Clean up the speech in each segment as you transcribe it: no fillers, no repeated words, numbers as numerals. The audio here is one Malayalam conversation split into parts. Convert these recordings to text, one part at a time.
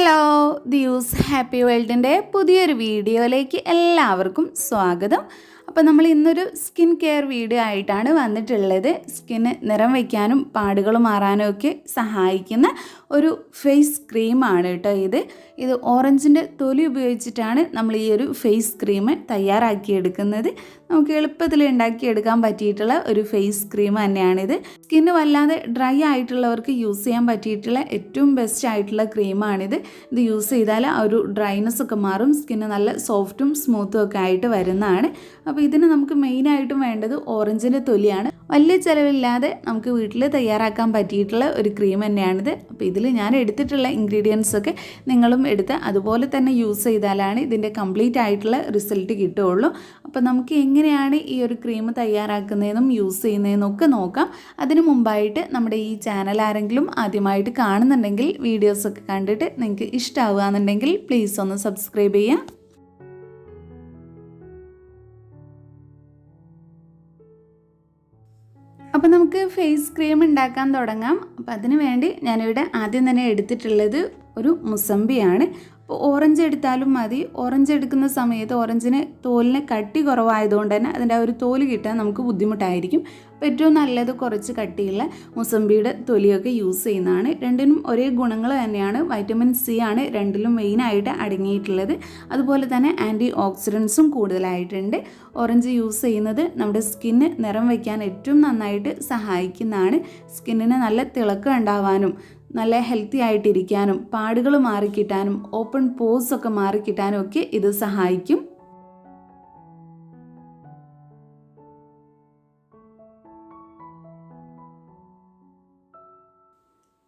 ഹലോ ദിയൂസ് ഹാപ്പി വേൾഡിൻ്റെ പുതിയൊരു വീഡിയോയിലേക്ക് എല്ലാവർക്കും സ്വാഗതം. അപ്പോൾ നമ്മൾ ഇന്നൊരു സ്കിൻ കെയർ വീഡിയോ ആയിട്ടാണ് വന്നിട്ടുള്ളത്. സ്കിന്ന് നിറം വയ്ക്കാനും പാടുകൾ മാറാനും ഒക്കെ സഹായിക്കുന്ന ഒരു ഫേസ് ക്രീമാണ് കേട്ടോ ഇത് ഓറഞ്ചിൻ്റെ തൊലി ഉപയോഗിച്ചിട്ടാണ് നമ്മൾ ഈ ഒരു ഫേസ് ക്രീം തയ്യാറാക്കിയെടുക്കുന്നത്. നമുക്ക് എളുപ്പത്തിൽ ഉണ്ടാക്കിയെടുക്കാൻ പറ്റിയിട്ടുള്ള ഒരു ഫേസ് ക്രീം തന്നെയാണിത്. സ്കിന്ന് വല്ലാതെ ഡ്രൈ ആയിട്ടുള്ളവർക്ക് യൂസ് ചെയ്യാൻ പറ്റിയിട്ടുള്ള ഏറ്റവും ബെസ്റ്റ് ആയിട്ടുള്ള ക്രീമാണിത്. ഇത് യൂസ് ചെയ്താൽ ആ ഒരു ഡ്രൈനെസ് ഒക്കെ മാറും, സ്കിന്ന് നല്ല സോഫ്റ്റും സ്മൂത്തും ഒക്കെ ആയിട്ട് വരുന്നതാണ്. അപ്പോൾ ഇതിന് നമുക്ക് മെയിനായിട്ടും വേണ്ടത് ഓറഞ്ചിൻ്റെ തൊലിയാണ്. വലിയ ചിലവില്ലാതെ നമുക്ക് വീട്ടിൽ തയ്യാറാക്കാൻ പറ്റിയിട്ടുള്ള ഒരു ക്രീം തന്നെയാണിത്. അപ്പോൾ ഇതിൽ ഞാൻ എടുത്തിട്ടുള്ള ഇൻഗ്രീഡിയൻസ് ഒക്കെ നിങ്ങളും എടുത്ത് അതുപോലെ തന്നെ യൂസ് ചെയ്താലാണ് ഇതിൻ്റെ കംപ്ലീറ്റ് ആയിട്ടുള്ള റിസൾട്ട് കിട്ടുകയുള്ളൂ. അപ്പോൾ നമുക്ക് എങ്ങനെയാണ് ഈ ഒരു ക്രീം തയ്യാറാക്കുന്നതെന്നും യൂസ് ചെയ്യുന്നതെന്നും ഒക്കെ നോക്കാം. അതിനു മുമ്പായിട്ട് നമ്മുടെ ഈ ചാനൽ ആരെങ്കിലും ആദ്യമായിട്ട് കാണുന്നുണ്ടെങ്കിൽ വീഡിയോസൊക്കെ കണ്ടിട്ട് നിങ്ങൾക്ക് ഇഷ്ടമാവുകയെന്നുണ്ടെങ്കിൽ പ്ലീസ് ഒന്ന് സബ്സ്ക്രൈബ് ചെയ്യാം. അപ്പോൾ നമുക്ക് ഫേസ് ക്രീം ഉണ്ടാക്കാൻ തുടങ്ങാം. അപ്പോൾ അതിന് വേണ്ടി ഞാനിവിടെ ആദ്യം തന്നെ എടുത്തിട്ടുള്ളത് ഒരു മുസമ്പിയാണ്. അപ്പോൾ ഓറഞ്ച് എടുത്താലും മതി. ഓറഞ്ച് എടുക്കുന്ന സമയത്ത് ഓറഞ്ചിന് തോലിന് കട്ടി കുറവായതുകൊണ്ട് തന്നെ അതിൻ്റെ ആ ഒരു തോല് കിട്ടാൻ നമുക്ക് ബുദ്ധിമുട്ടായിരിക്കും. അപ്പോൾ ഏറ്റവും നല്ലത് കുറച്ച് കട്ടിയുള്ള മുസമ്പിയുടെ തൊലിയൊക്കെ യൂസ് ചെയ്യുന്നതാണ്. രണ്ടിനും ഒരേ ഗുണങ്ങൾ തന്നെയാണ്. വൈറ്റമിൻ സി ആണ് രണ്ടിലും മെയിനായിട്ട് അടങ്ങിയിട്ടുള്ളത്. അതുപോലെ തന്നെ ആൻറ്റി ഓക്സിഡൻസും കൂടുതലായിട്ടുണ്ട്. ഓറഞ്ച് യൂസ് ചെയ്യുന്നത് നമ്മുടെ സ്കിന്ന് നിറം വയ്ക്കാൻ ഏറ്റവും നന്നായിട്ട് സഹായിക്കുന്നതാണ്. സ്കിന്നിന് നല്ല തിളക്കം ഉണ്ടാവാനും നല്ല ഹെൽത്തി ആയിട്ടിരിക്കാനും പാടുകൾ മാറിക്കിട്ടാനും ഓപ്പൺ പോസ് ഒക്കെ മാറിക്കിട്ടാനും ഒക്കെ ഇത് സഹായിക്കും.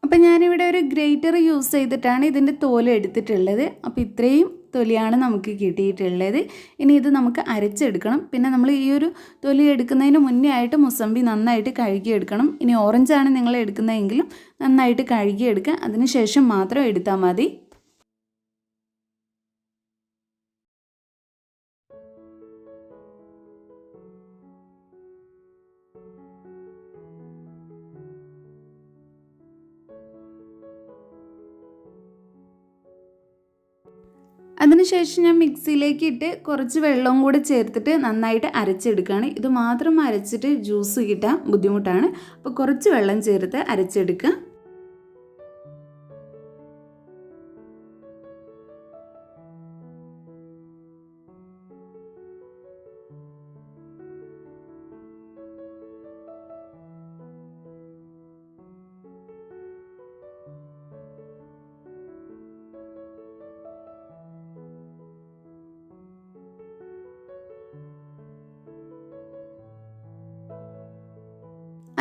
അപ്പം ഞാനിവിടെ ഒരു ഗ്രേറ്റർ യൂസ് ചെയ്തിട്ടാണ് ഇതിൻ്റെ തോല് എടുത്തിട്ടുള്ളത്. അപ്പോൾ ഇത്രയും തൊലിയാണ് നമുക്ക് കിട്ടിയിട്ടുള്ളത്. ഇനി ഇത് നമുക്ക് അരച്ചെടുക്കണം. പിന്നെ നമ്മൾ ഈ ഒരു തൊലി എടുക്കുന്നതിന് മുന്നേ ആയിട്ട് മുസമ്പി നന്നായിട്ട് കഴുകിയെടുക്കണം. ഇനി ഓറഞ്ചാണ് നിങ്ങൾ എടുക്കുന്നതെങ്കിലും നന്നായിട്ട് കഴുകിയെടുക്കുക. അതിന് ശേഷം മാത്രം എടുത്താൽ മതി. അതിനുശേഷം ഞാൻ മിക്സിയിലേക്ക് ഇട്ട് കുറച്ച് വെള്ളവും കൂടെ ചേർത്തിട്ട് നന്നായിട്ട് അരച്ചെടുക്കുകയാണ്. ഇത് മാത്രം അരച്ചിട്ട് ജ്യൂസ് കിട്ടാൻ ബുദ്ധിമുട്ടാണ്. അപ്പോൾ കുറച്ച് വെള്ളം ചേർത്ത് അരച്ചെടുക്കുക.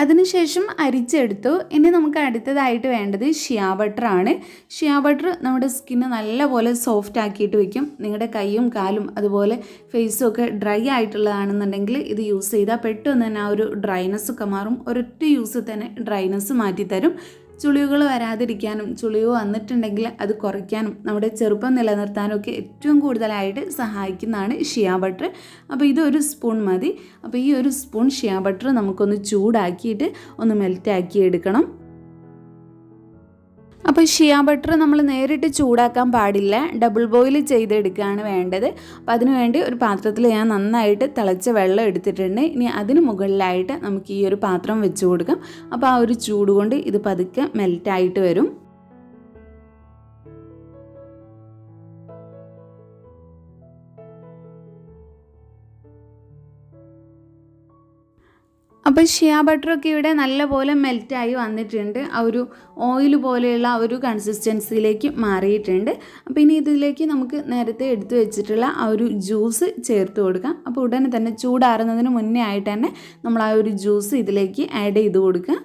അതിനുശേഷം അരിച്ചെടുത്തു. ഇനി നമുക്ക് അടുത്തതായിട്ട് വേണ്ടത് ഷിയാ ബട്ടറാണ്. ഷിയാ ബട്ടർ നമ്മുടെ സ്കിന്ന് നല്ലപോലെ സോഫ്റ്റ് ആക്കിയിട്ട് വയ്ക്കും. നിങ്ങളുടെ കൈയും കാലും അതുപോലെ ഫേസും ഒക്കെ ഡ്രൈ ആയിട്ടുള്ളതാണെന്നുണ്ടെങ്കിൽ ഇത് യൂസ് ചെയ്താൽ പെട്ടെന്ന് തന്നെ ആ ഒരു ഡ്രൈനെസ് ഒക്കെ മാറും. ഒരൊറ്റ യൂസ് തന്നെ ഡ്രൈനെസ് മാറ്റിത്തരും. ചുളിവുകൾ വരാതിരിക്കാനും ചുളിവ് വന്നിട്ടുണ്ടെങ്കിൽ അത് കുറയ്ക്കാനും നമ്മുടെ ചെറുപ്പം നിലനിർത്താനും ഒക്കെ ഏറ്റവും കൂടുതലായിട്ട് സഹായിക്കുന്നതാണ് ഷിയാ ബട്ടർ. അപ്പോൾ ഇതൊരു സ്പൂൺ മതി. അപ്പോൾ ഈ ഒരു സ്പൂൺ ഷിയാ ബട്ടർ നമുക്കൊന്ന് ചൂടാക്കിയിട്ട് ഒന്ന് മെൽറ്റാക്കി എടുക്കണം. അപ്പോൾ ഷിയാ ബട്ടർ നമ്മൾ നേരിട്ട് ചൂടാക്കാൻ പാടില്ല, ഡബിൾ ബോയിൽ ചെയ്തെടുക്കുകയാണ് വേണ്ടത്. അപ്പോൾ അതിനുവേണ്ടി ഒരു പാത്രത്തിൽ ഞാൻ നന്നായിട്ട് തിളച്ച വെള്ളം എടുത്തിട്ടുണ്ട്. ഇനി അതിന് മുകളിലായിട്ട് നമുക്ക് ഈ ഒരു പാത്രം വെച്ച് കൊടുക്കാം. അപ്പോൾ ആ ഒരു ചൂട് കൊണ്ട് ഇത് പതുക്കെ മെൽറ്റായിട്ട് വരും. അപ്പോൾ ഷിയാ ബട്ടറൊക്കെ ഇവിടെ നല്ലപോലെ മെൽറ്റായി വന്നിട്ടുണ്ട്. ആ ഒരു ഓയിൽ പോലെയുള്ള ആ ഒരു കൺസിസ്റ്റൻസിയിലേക്ക് മാറിയിട്ടുണ്ട്. അപ്പോൾ ഇനി ഇതിലേക്ക് നമുക്ക് നേരത്തെ എടുത്തു വെച്ചിട്ടുള്ള ആ ഒരു ജ്യൂസ് ചേർത്ത് കൊടുക്കാം. അപ്പോൾ ഉടനെ തന്നെ ചൂടാറുന്നതിന് മുന്നേ ആയിട്ട് തന്നെ നമ്മൾ ആ ഒരു ജ്യൂസ് ഇതിലേക്ക് ആഡ് ചെയ്ത് കൊടുക്കുക.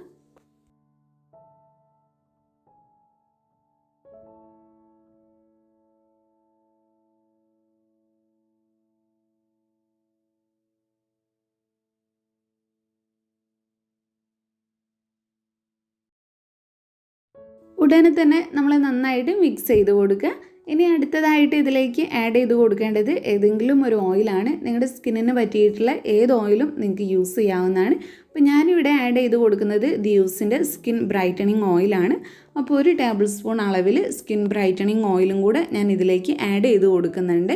ഉടനെ തന്നെ നമ്മൾ നന്നായിട്ട് മിക്സ് ചെയ്ത് കൊടുക്കുക. ഇനി അടുത്തതായിട്ട് ഇതിലേക്ക് ആഡ് ചെയ്ത് കൊടുക്കേണ്ടത് ഏതെങ്കിലും ഒരു ഓയിലാണ്. നിങ്ങളുടെ സ്കിന്നിന് പറ്റിയിട്ടുള്ള ഏത് ഓയിലും നിങ്ങൾക്ക് യൂസ് ചെയ്യാവുന്നതാണ്. അപ്പോൾ ഞാനിവിടെ ആഡ് ചെയ്ത് കൊടുക്കുന്നത് ദിയൂസിൻ്റെ സ്കിൻ ബ്രൈറ്റനിങ് ഓയിലാണ്. അപ്പോൾ 1 ടേബിൾ സ്പൂൺ അളവിൽ സ്കിൻ ബ്രൈറ്റനിങ് ഓയിലും കൂടെ ഞാൻ ഇതിലേക്ക് ആഡ് ചെയ്ത് കൊടുക്കുന്നുണ്ട്.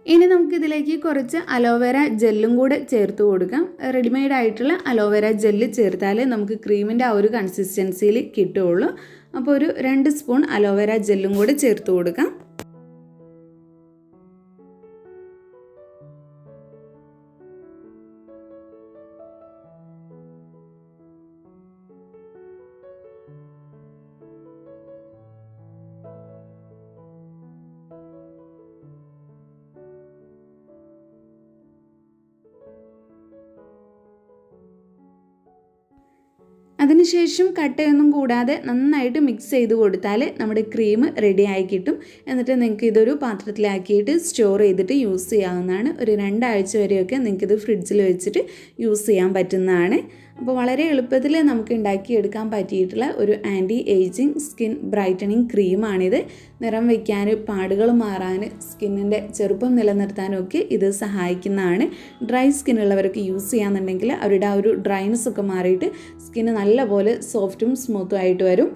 ഇനി നമുക്കിതിലേക്ക് കുറച്ച് അലോവേര ജെല്ലും കൂടെ ചേർത്ത് കൊടുക്കാം. റെഡിമെയ്ഡ് ആയിട്ടുള്ള അലോവേര ജെല്ല് ചേർത്താൽ നമുക്ക് ക്രീമിൻ്റെ ആ ഒരു കൺസിസ്റ്റൻസിയിൽ കിട്ടുകയുള്ളൂ. അപ്പോൾ ഒരു 2 സ്പൂൺ അലോവേര ജെല്ലും കൂടെ ചേർത്ത് കൊടുക്കാം. അതിനുശേഷം കട്ടയൊന്നും കൂടാതെ നന്നായിട്ട് മിക്സ് ചെയ്ത് കൊടുത്താൽ നമ്മുടെ ക്രീം റെഡി ആയി കിട്ടും. എന്നിട്ട് നിങ്ങൾക്ക് ഇതൊരു പാത്രത്തിലാക്കിയിട്ട് സ്റ്റോർ ചെയ്തിട്ട് യൂസ് ചെയ്യാവുന്നതാണ്. ഒരു 2 ആഴ്ച വരെയൊക്കെ നിങ്ങൾക്കിത് ഫ്രിഡ്ജിൽ വെച്ചിട്ട് യൂസ് ചെയ്യാൻ പറ്റുന്നതാണ്. അപ്പോൾ വളരെ എളുപ്പത്തിൽ നമുക്ക് ഉണ്ടാക്കിയെടുക്കാൻ പറ്റിയിട്ടുള്ള ഒരു ആൻറ്റി ഏജിങ് സ്കിൻ ബ്രൈറ്റനിങ് ക്രീമാണിത്. നിറം വയ്ക്കാൻ, പാടുകൾ മാറാൻ, സ്കിന്നിൻ്റെ ചെറുപ്പം നിലനിർത്താനൊക്കെ ഇത് സഹായിക്കുന്നതാണ്. ഡ്രൈ സ്കിന്നുള്ളവരൊക്കെ യൂസ് ചെയ്യാന്നുണ്ടെങ്കിൽ അവരുടെ ആ ഒരു ഡ്രൈനെസ് ഒക്കെ മാറിയിട്ട് സ്കിന്ന് നല്ലപോലെ സോഫ്റ്റും സ്മൂത്തും ആയിട്ട് വരും.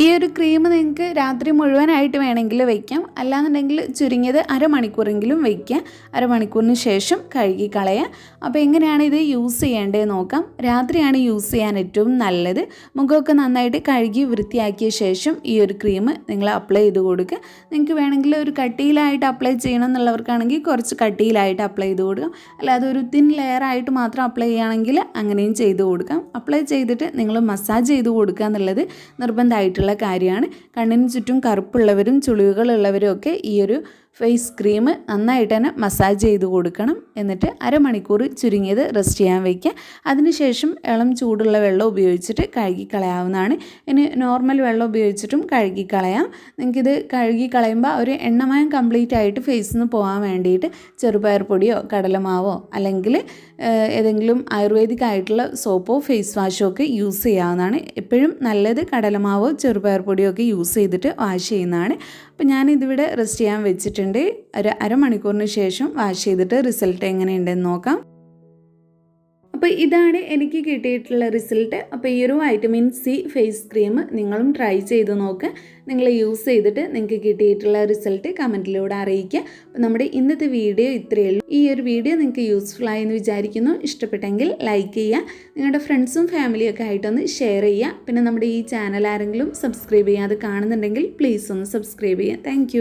ഈ ഒരു ക്രീം നിങ്ങൾക്ക് രാത്രി മുഴുവനായിട്ട് വേണമെങ്കിൽ വയ്ക്കാം. അല്ലാന്നുണ്ടെങ്കിൽ ചുരുങ്ങിയത് അരമണിക്കൂറെങ്കിലും വയ്ക്കുക. അരമണിക്കൂറിന് ശേഷം കഴുകി കളയുക. അപ്പോൾ എങ്ങനെയാണ് ഇത് യൂസ് ചെയ്യേണ്ടത് നോക്കാം. രാത്രിയാണ് യൂസ് ചെയ്യാൻ ഏറ്റവും നല്ലത്. മുഖമൊക്കെ നന്നായിട്ട് കഴുകി വൃത്തിയാക്കിയ ശേഷം ഈ ഒരു ക്രീം നിങ്ങൾ അപ്ലൈ ചെയ്ത് കൊടുക്കുക. നിങ്ങൾക്ക് വേണമെങ്കിൽ ഒരു കട്ടിയിലായിട്ട് അപ്ലൈ ചെയ്യണം എന്നുള്ളവർക്കാണെങ്കിൽ കുറച്ച് കട്ടിയിലായിട്ട് അപ്ലൈ ചെയ്ത് കൊടുക്കാം. അല്ലാതെ ഒരു തിൻ ലെയറായിട്ട് മാത്രം അപ്ലൈ ചെയ്യുകയാണെങ്കിൽ അങ്ങനെയും ചെയ്ത് കൊടുക്കാം. അപ്ലൈ ചെയ്തിട്ട് നിങ്ങൾ മസാജ് ചെയ്ത് കൊടുക്കുക എന്നുള്ളത് നിർബന്ധമായിട്ടുള്ള കാര്യമാണ്. കണ്ണിന് ചുറ്റും കറുപ്പുള്ളവരും ചുളിവുകളുള്ളവരും ഒക്കെ ഈ ഒരു ഫേസ് ക്രീം നന്നായിട്ട് തന്നെ മസാജ് ചെയ്ത് കൊടുക്കണം. എന്നിട്ട് അരമണിക്കൂർ ചുരുങ്ങിയത് റെസ്റ്റ് ചെയ്യാൻ വയ്ക്കുക. അതിനുശേഷം ഇളം ചൂടുള്ള വെള്ളം ഉപയോഗിച്ചിട്ട് കഴുകി കളയാവുന്നതാണ്. ഇനി നോർമൽ വെള്ളം ഉപയോഗിച്ചിട്ടും കഴുകി കളയാം. നിങ്ങൾക്കിത് കഴുകി കളയുമ്പോൾ ഒരു എണ്ണമയം കംപ്ലീറ്റ് ആയിട്ട് ഫേസിൽ നിന്ന് പോകാൻ വേണ്ടിയിട്ട് ചെറുപയർ പൊടിയോ കടലമാവോ അല്ലെങ്കിൽ ഏതെങ്കിലും ആയുർവേദിക് ആയിട്ടുള്ള സോപ്പോ ഫേസ് വാഷോ ഒക്കെ യൂസ് ചെയ്യാവുന്നതാണ്. എപ്പോഴും നല്ലത് കടലമാവോ ചെറുപയർ പൊടിയോ ഒക്കെ യൂസ് ചെയ്തിട്ട് വാഷ് ചെയ്യുന്നതാണ്. അപ്പോൾ ഞാനിതിവിടെ റെസ്റ്റ് ചെയ്യാൻ വെച്ചിട്ടുണ്ട്. ഒരു അരമണിക്കൂറിന് ശേഷം വാഷ് ചെയ്തിട്ട് റിസൾട്ട് എങ്ങനെയുണ്ടെന്ന് നോക്കാം. അപ്പോൾ ഇതാണ് എനിക്ക് കിട്ടിയിട്ടുള്ള റിസൾട്ട്. അപ്പോൾ ഈ ഒരു വൈറ്റമിൻ സി ഫേസ് ക്രീം നിങ്ങളും ട്രൈ ചെയ്ത് നോക്കുക. നിങ്ങൾ യൂസ് ചെയ്തിട്ട് നിങ്ങൾക്ക് കിട്ടിയിട്ടുള്ള റിസൾട്ട് കമൻറ്റിലൂടെ അറിയിക്കുക. അപ്പോൾ നമ്മുടെ ഇന്നത്തെ വീഡിയോ ഇത്രയേ ഉള്ളൂ. ഈ ഒരു വീഡിയോ നിങ്ങൾക്ക് യൂസ്ഫുൾ ആയെന്ന് വിചാരിക്കുന്നു. ഇഷ്ടപ്പെട്ടെങ്കിൽ ലൈക്ക് ചെയ്യുക. നിങ്ങളുടെ ഫ്രണ്ട്സും ഫാമിലിയൊക്കെ ആയിട്ടൊന്ന് ഷെയർ ചെയ്യുക. പിന്നെ നമ്മുടെ ഈ ചാനൽ ആരെങ്കിലും സബ്സ്ക്രൈബ് ചെയ്യാതെ കാണുന്നുണ്ടെങ്കിൽ പ്ലീസ് ഒന്ന് സബ്സ്ക്രൈബ് ചെയ്യുക. താങ്ക്